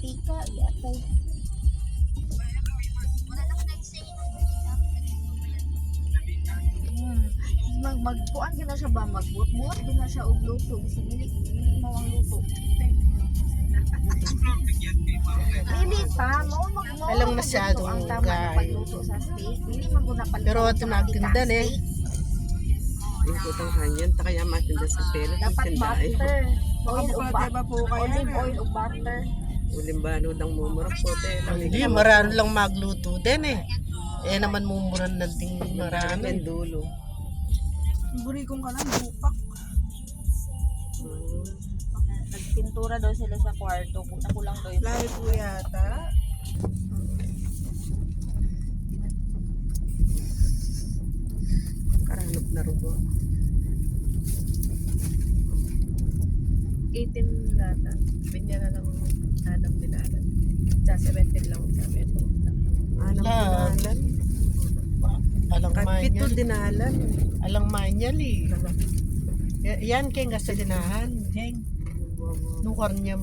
mantika, yatay. Magpuan gina siya ba magbuot gina siya og luto bisag dili mo ang luto. Dili pa mo Alang masyadong ang tama gay. ng pagluto sa steak. Dili man guna pala. Pero ito nagtindan eh. Yung putang hanyan, kaya matinda sa pera. Dapat butter. Oil ug Makapagpatay ba po kayo olive na? oil ug butter. Ulimbano lang mumurap po tayo. Hindi, marano lang magluto din eh. Eh naman mumuran ng ting marano. Marami dulo. Buri kong kanan, bupak. Nagpintura daw sila sa kwarto. Kuna ko lang daw yung Lahi po yata. Karanap na rubo. 18 lata. Binyan na lang nanang dinalan. Sa 17 lang kami ito. Anong Ah. dinalan? Alang Kapito manyal. dinalan. Alang manyal eh. Yan kaya nga sa dinahan. Heng. Nukar niya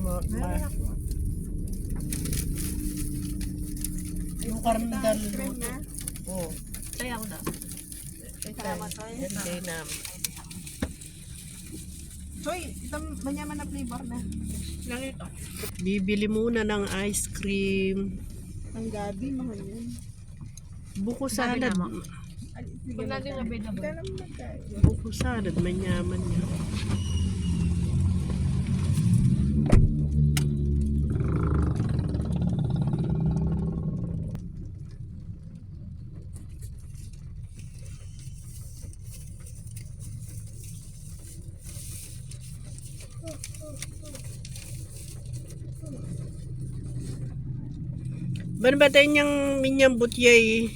nukar na dalo. Oo. Kaya ako na. salamat tayo. Yan day nam. Soy, itang manyaman na flavor na. Lang ito. Bibili muna ng ice cream. Ang gabi, mahal yun. Buko salad. Wala din available. Kaya naman magkain. Buko salad. Manyaman niya. Ban ba tayo niyang minyang butyay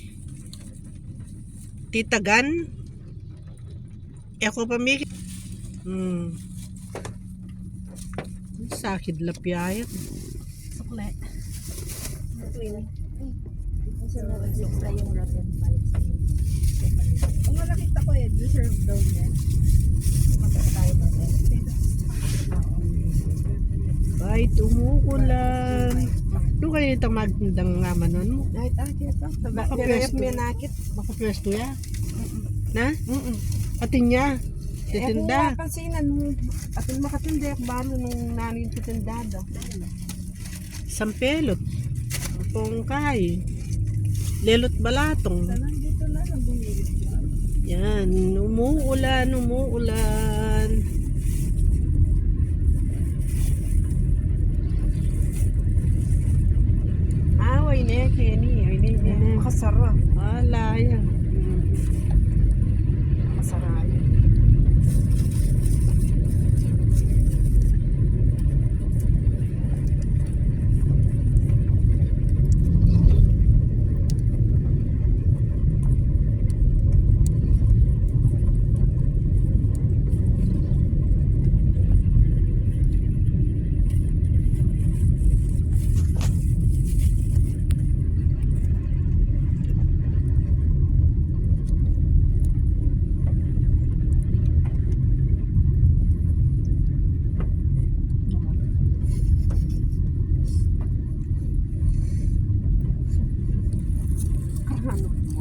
titagan? Eko pamikit. Sakit lapyayat. Sukle. Kasi nag-supply yung rotten vibes. Ang nakita ko eh, deserve daw niya. Magkakatayo ba tayo? Kahit umuulan. Doon kayo itang magtindang nga manon mo. Kahit ito. Baka pwesto. Baka pwesto ya. Na? Atin niya. Titinda. Eh, pansinan mo. Atin makatinda yung balo nung nanin titindada. Sampelot. Pongkay. Lelot balatong. Tanan dito na lang bumilit yan. Yan. Umuulan. Ay na Kenny. Ay na makasara. Wala yan. Makasara yan.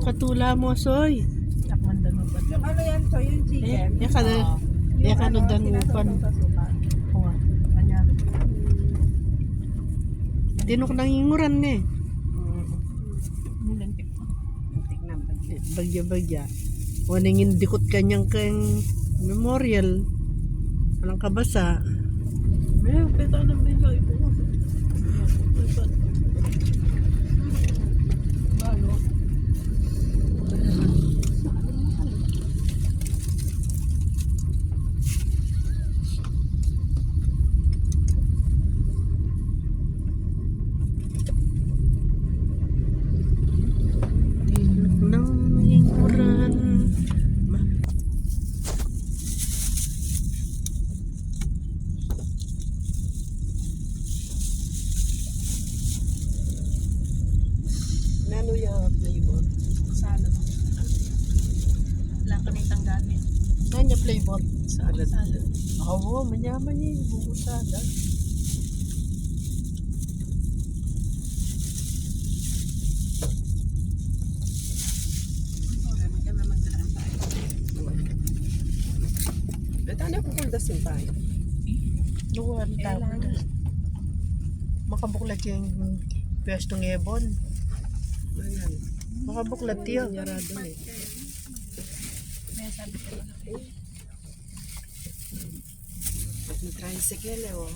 Katula mo, soy. Takman daw ba? Yung ano yan, so yung chicken. Ya ka nun danupan. Tinok nang inguran ne. Bagya-bagya. Waningin dikot kanyang kang memorial. Walang kabasa. Peta na ba yung ito? Balo. Tinok nang inguran. Nano yung flavor? Salad. Wala ka nitang gamit. Nano yung flavor? Salad. Oo, manyaman niya yung buko salad. simpay. Lugar tapos. Makabuklat yung pwesto ng Ebon. Ayan. Makabuklat yun. Yarado eh. May sabi ko lang. At may tricycle eh, oh.